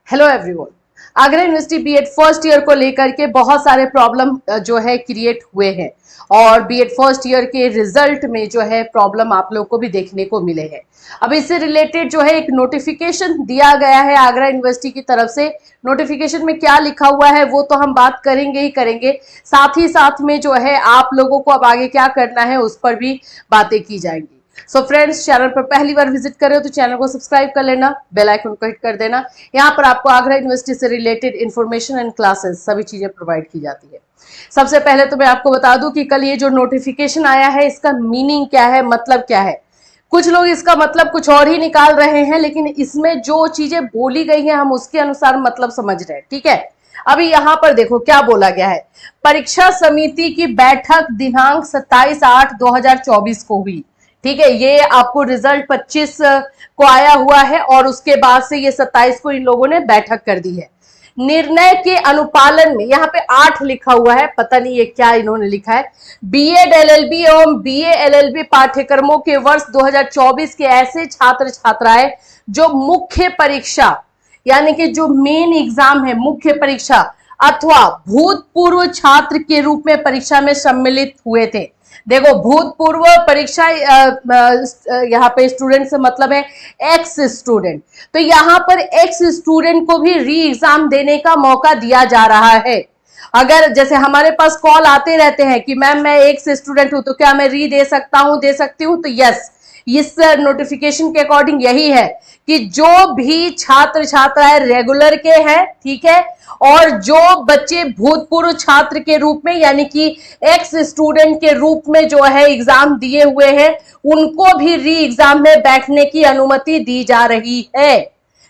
Hello everyone. Agra university BEd first year को लेकर के बहुत सारे प्रॉब्लम जो है क्रिएट हुए हैं और बीएड फर्स्ट ईयर के रिजल्ट में जो है प्रॉब्लम आप लोग को भी देखने को मिले हैं। अब इससे रिलेटेड जो है एक नोटिफिकेशन दिया गया है आगरा यूनिवर्सिटी की तरफ से। नोटिफिकेशन में क्या लिखा हुआ है वो तो हम बात करेंगे ही करेंगे, साथ ही साथ में जो है आप लोगों को अब आगे क्या करना है उस पर भी बातें की जाएंगी। सो फ्रेंड्स, चैनल पर पहली बार विजिट कर रहे हो तो चैनल को सब्सक्राइब कर लेना, बेल आइकन को हिट कर देना। यहाँ पर आपको आगरा यूनिवर्सिटी से रिलेटेड इंफॉर्मेशन एंड क्लासेस सभी चीजें प्रोवाइड की जाती है। सबसे पहले तो मैं आपको बता दूं कि कल ये जो नोटिफिकेशन आया है इसका मीनिंग क्या है, मतलब क्या है। कुछ लोग इसका मतलब कुछ और ही निकाल रहे हैं, लेकिन इसमें जो चीजें बोली गई हैं हम उसके अनुसार मतलब समझ रहे हैं। ठीक है, अभी यहाँ पर देखो क्या बोला गया है। परीक्षा समिति की बैठक दिनांक 27/8/2024 को हुई। ठीक है, ये आपको रिजल्ट 25 को आया हुआ है और उसके बाद से ये 27 को इन लोगों ने बैठक कर दी है। निर्णय के अनुपालन में यहाँ पे 8 लिखा हुआ है, पता नहीं ये क्या इन्होंने लिखा है। बीएड एलएलबी एवं बीए एलएलबी पाठ्यक्रमों के वर्ष 2024 के ऐसे छात्र छात्राएं जो मुख्य परीक्षा यानी कि जो मेन एग्जाम है, मुख्य परीक्षा अथवा भूतपूर्व छात्र के रूप में परीक्षा में सम्मिलित हुए थे। देखो, भूतपूर्व परीक्षा यहाँ पे स्टूडेंट से मतलब है एक्स स्टूडेंट, तो यहाँ पर एक्स स्टूडेंट को भी री एग्जाम देने का मौका दिया जा रहा है। अगर जैसे हमारे पास कॉल आते रहते हैं कि मैम मैं एक्स स्टूडेंट हूं तो क्या मैं री दे सकता हूं, दे सकती हूं, तो यस, इस नोटिफिकेशन के अकॉर्डिंग यही है कि जो भी छात्र छात्राएं रेगुलर के हैं, ठीक है, और जो बच्चे भूतपूर्व छात्र के रूप में यानी कि एक्स स्टूडेंट के रूप में जो है एग्जाम दिए हुए हैं, उनको भी री एग्जाम में बैठने की अनुमति दी जा रही है।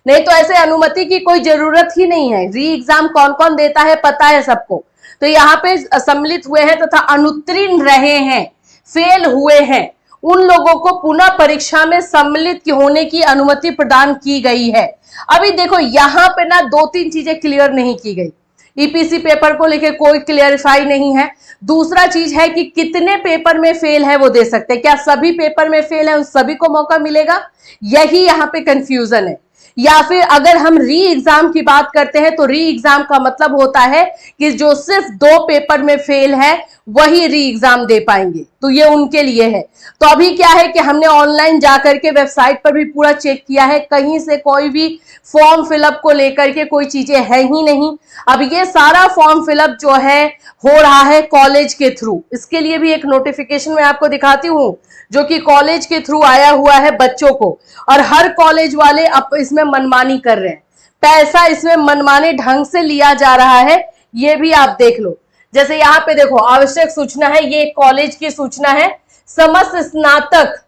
नहीं तो ऐसे अनुमति की कोई जरूरत ही नहीं है। री एग्जाम कौन कौन देता है पता है सबको। तो यहाँ पे सम्मिलित हुए हैं तथा अनुत्तीर्ण रहे हैं, फेल हुए हैं, उन लोगों को पुनः परीक्षा में सम्मिलित होने की अनुमति प्रदान की गई है। अभी देखो यहाँ पे ना 2-3 चीजें क्लियर नहीं की गई। ईपीसी पेपर को लेकर कोई क्लियरिफाई नहीं है। दूसरा चीज है कि कितने पेपर में फेल है वो दे सकते हैं, क्या सभी पेपर में फेल है उन सभी को मौका मिलेगा, यही यहाँ पे कंफ्यूजन है। या फिर अगर हम री एग्जाम की बात करते हैं तो री एग्जाम का मतलब होता है कि जो सिर्फ 2 पेपर में फेल है वही री एग्जाम दे पाएंगे, तो ये उनके लिए है। तो अभी क्या है कि हमने ऑनलाइन जाकर के वेबसाइट पर भी पूरा चेक किया है, कहीं से कोई भी फॉर्म फिलअप को लेकर के कोई चीजें है ही नहीं। अब ये सारा फॉर्म फिलअप जो है हो रहा है कॉलेज के थ्रू। इसके लिए भी एक नोटिफिकेशन मैं आपको दिखाती हूँ जो कि कॉलेज के थ्रू आया हुआ है बच्चों को, और हर कॉलेज वाले अब इसमें मनमानी कर रहे हैं, पैसा इसमें मनमाने ढंग से लिया जा रहा है, ये भी आप देख लो। जैसे यहाँ पे देखो, आवश्यक सूचना है, ये कॉलेज की सूचना है। समस्त स्नातक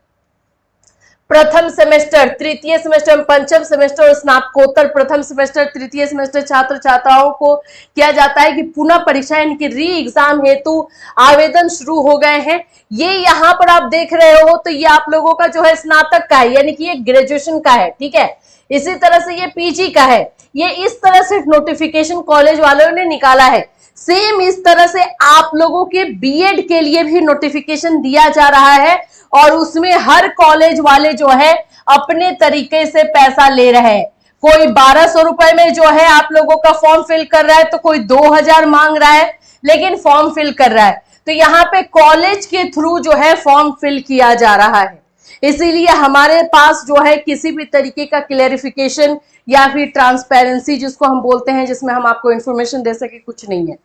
प्रथम सेमेस्टर, तृतीय सेमेस्टर, पंचम सेमेस्टर और स्नातकोत्तर प्रथम सेमेस्टर, तृतीय सेमेस्टर छात्र छात्राओं को किया जाता है कि पुनः परीक्षा यानी कि री एग्जाम हेतु आवेदन शुरू हो गए हैं। ये यहाँ पर आप देख रहे हो तो ये आप लोगों का जो है स्नातक का है, यानी कि ये ग्रेजुएशन का है। ठीक है, इसी तरह से ये पीजी का है। ये इस तरह से नोटिफिकेशन कॉलेज वालों ने निकाला है। सेम इस तरह से आप लोगों के बीएड के लिए भी नोटिफिकेशन दिया जा रहा है और उसमें हर कॉलेज वाले जो है अपने तरीके से पैसा ले रहे हैं। कोई 1200 रुपए में जो है आप लोगों का फॉर्म फिल कर रहा है, तो कोई 2000 मांग रहा है, लेकिन फॉर्म फिल कर रहा है। तो यहाँ पे कॉलेज के थ्रू जो है फॉर्म फिल किया जा रहा है। इसीलिए हमारे पास जो है किसी भी तरीके का क्लेरिफिकेशन या फिर ट्रांसपेरेंसी जिसको हम बोलते हैं, जिसमें हम आपको इंफॉर्मेशन दे सके, कुछ नहीं है।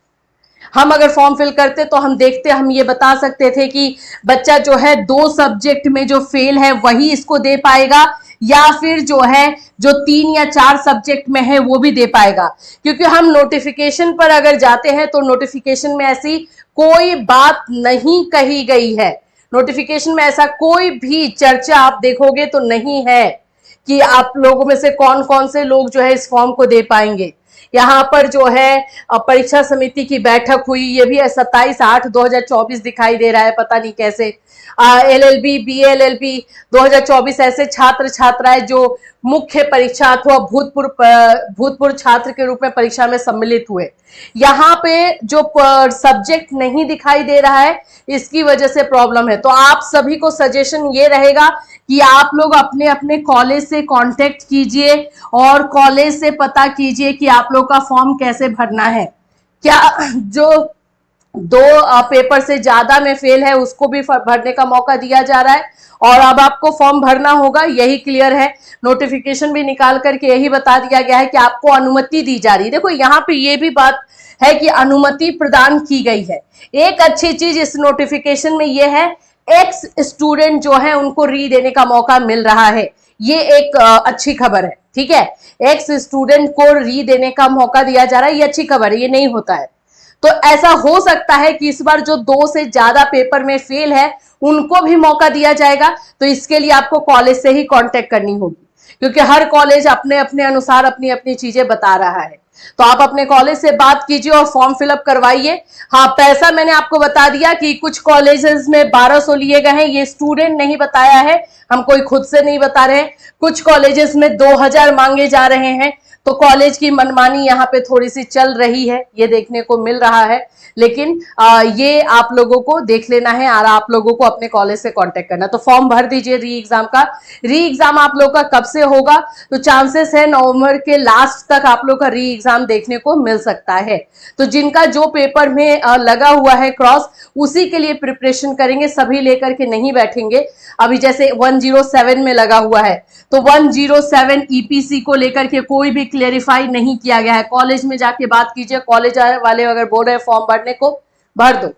हम अगर फॉर्म फिल करते तो हम देखते, हम ये बता सकते थे कि बच्चा जो है 2 सब्जेक्ट में जो फेल है वही इसको दे पाएगा, या फिर जो है जो 3 या 4 सब्जेक्ट में है वो भी दे पाएगा। क्योंकि हम नोटिफिकेशन पर अगर जाते हैं तो नोटिफिकेशन में ऐसी कोई बात नहीं कही गई है। नोटिफिकेशन में ऐसा कोई भी चर्चा आप देखोगे तो नहीं है कि आप लोगों में से कौन कौन से लोग जो है इस फॉर्म को दे पाएंगे। यहाँ पर जो है परीक्षा समिति की बैठक हुई, ये भी 27/8/2024 दिखाई दे रहा है, पता नहीं कैसे। एलएलबी बीए एलएलबी 2024 ऐसे छात्र छात्राएं जो मुख्य परीक्षा अथवा भूतपूर्व छात्र के रूप में परीक्षा में सम्मिलित हुए। यहाँ पे जो सब्जेक्ट नहीं दिखाई दे रहा है इसकी वजह से प्रॉब्लम है। तो आप सभी को सजेशन ये रहेगा कि आप लोग अपने अपने कॉलेज से कांटेक्ट कीजिए और कॉलेज से पता कीजिए कि आप लोग का फॉर्म कैसे भरना है। क्या जो 2 पेपर से ज्यादा में फेल है उसको भी भरने का मौका दिया जा रहा है और अब आपको फॉर्म भरना होगा, यही क्लियर है। नोटिफिकेशन भी निकाल करके यही बता दिया गया है कि आपको अनुमति दी जा रही है। देखो यहाँ पे ये भी बात है कि अनुमति प्रदान की गई है। एक अच्छी चीज इस नोटिफिकेशन में ये है, एक्स स्टूडेंट जो है उनको री देने का मौका मिल रहा है, ये एक अच्छी खबर है। ठीक है, एक्स स्टूडेंट को री देने का मौका दिया जा रहा है, ये अच्छी खबर है, ये नहीं होता है। तो ऐसा हो सकता है कि इस बार जो 2 से ज्यादा पेपर में फेल है उनको भी मौका दिया जाएगा। तो इसके लिए आपको कॉलेज से ही कांटेक्ट करनी होगी, क्योंकि हर कॉलेज अपने अपने अनुसार अपनी अपनी चीजें बता रहा है। तो आप अपने कॉलेज से बात कीजिए और फॉर्म फिलअप करवाइए। हाँ, पैसा मैंने आपको बता दिया कि कुछ कॉलेजेस में 1200 लिए गए हैं, ये स्टूडेंट नहीं बताया है, हम कोई खुद से नहीं बता रहे हैं। कुछ कॉलेजेस में 2000 मांगे जा रहे हैं। तो कॉलेज की मनमानी यहाँ पे थोड़ी सी चल रही है, ये देखने को मिल रहा है। लेकिन ये आप लोगों को देख लेना है और आप लोगों को अपने कॉलेज से कांटेक्ट करना। तो फॉर्म भर दीजिए री एग्जाम का। री एग्जाम आप लोग का कब से होगा? तो चांसेस है नवंबर के लास्ट तक आप लोग का री एग्जाम देखने को मिल सकता है। तो जिनका जो पेपर में लगा हुआ है क्रॉस, उसी के लिए प्रिपरेशन करेंगे, सभी लेकर के नहीं बैठेंगे। अभी जैसे 107 में लगा हुआ है, तो 107 ईपीसी को लेकर के कोई भी क्लेरिफाई नहीं किया गया है। कॉलेज में जाके बात कीजिए, कॉलेज वाले अगर बोल रहे हैं फॉर्म भरने को, भर दो।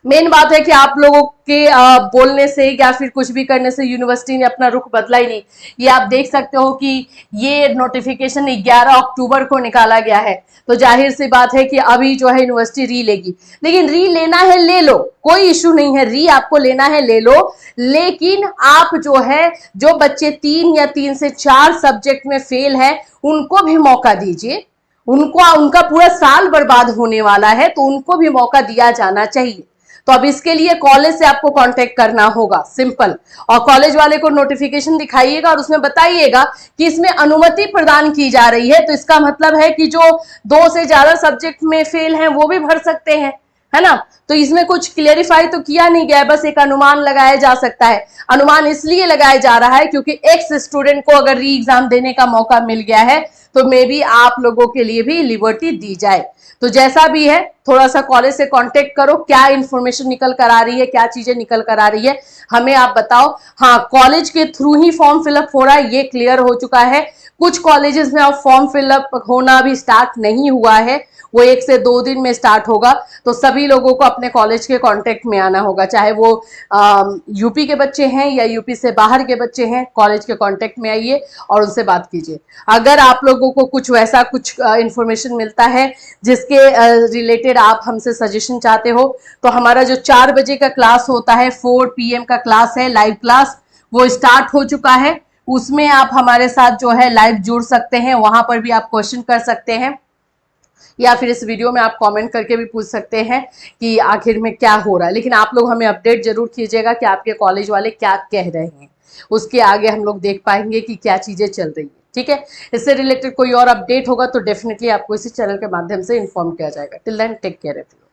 मेन बात है कि आप लोगों के बोलने से या फिर कुछ भी करने से यूनिवर्सिटी ने अपना रुख बदला ही नहीं। ये आप देख सकते हो कि ये नोटिफिकेशन 11 अक्टूबर को निकाला गया है। तो जाहिर सी बात है कि अभी जो है यूनिवर्सिटी री लेगी, लेकिन री लेना है ले लो, कोई इश्यू नहीं है, री आपको लेना है ले लो। लेकिन आप जो है, जो बच्चे 3 या 3 से 4 सब्जेक्ट में फेल है उनको भी मौका दीजिए। उनका पूरा साल बर्बाद होने वाला है, तो उनको भी मौका दिया जाना चाहिए। तो अब इसके लिए कॉलेज से आपको कांटेक्ट करना होगा, सिंपल। और कॉलेज वाले को नोटिफिकेशन दिखाइएगा और उसमें बताइएगा कि इसमें अनुमति प्रदान की जा रही है। तो इसका मतलब है कि जो 2 से ज्यादा सब्जेक्ट में फेल हैं वो भी भर सकते हैं, है ना। तो इसमें कुछ क्लियरिफाई तो किया नहीं गया है, बस एक अनुमान लगाया जा सकता है। अनुमान इसलिए लगाया जा रहा है क्योंकि एक्स स्टूडेंट को अगर री एग्जाम देने का मौका मिल गया है तो मे बी आप लोगों के लिए भी लिबर्टी दी जाए। तो जैसा भी है, थोड़ा सा कॉलेज से कांटेक्ट करो, क्या इंफॉर्मेशन निकल कर आ रही है, क्या चीजें निकल कर आ रही है, हमें आप बताओ। हाँ, कॉलेज के थ्रू ही फॉर्म फिलअप हो रहा है, ये क्लियर हो चुका है। कुछ कॉलेजेस में अब फॉर्म फिलअप होना भी स्टार्ट नहीं हुआ है, वो 1 से 2 दिन में स्टार्ट होगा। तो सभी लोगों को अपने कॉलेज के कांटेक्ट में आना होगा, चाहे वो यूपी के बच्चे हैं या यूपी से बाहर के बच्चे हैं, कॉलेज के कांटेक्ट में आइए और उनसे बात कीजिए। अगर आप लोगों को कुछ वैसा कुछ इंफॉर्मेशन मिलता है जिसके रिलेटेड आप हमसे सजेशन चाहते हो, तो हमारा जो 4 बजे का क्लास होता है, 4 PM का क्लास है, लाइव क्लास, वो स्टार्ट हो चुका है। उसमें आप हमारे साथ जो है लाइव जुड़ सकते हैं, वहां पर भी आप क्वेश्चन कर सकते हैं, या फिर इस वीडियो में आप कमेंट करके भी पूछ सकते हैं कि आखिर में क्या हो रहा है। लेकिन आप लोग हमें अपडेट जरूर कीजिएगा कि आपके कॉलेज वाले क्या कह रहे हैं, उसके आगे हम लोग देख पाएंगे कि क्या चीजें चल रही है। ठीक है, इससे रिलेटेड कोई और अपडेट होगा तो डेफिनेटली आपको इसी चैनल के माध्यम से इन्फॉर्म किया जाएगा। Till then take care everyone.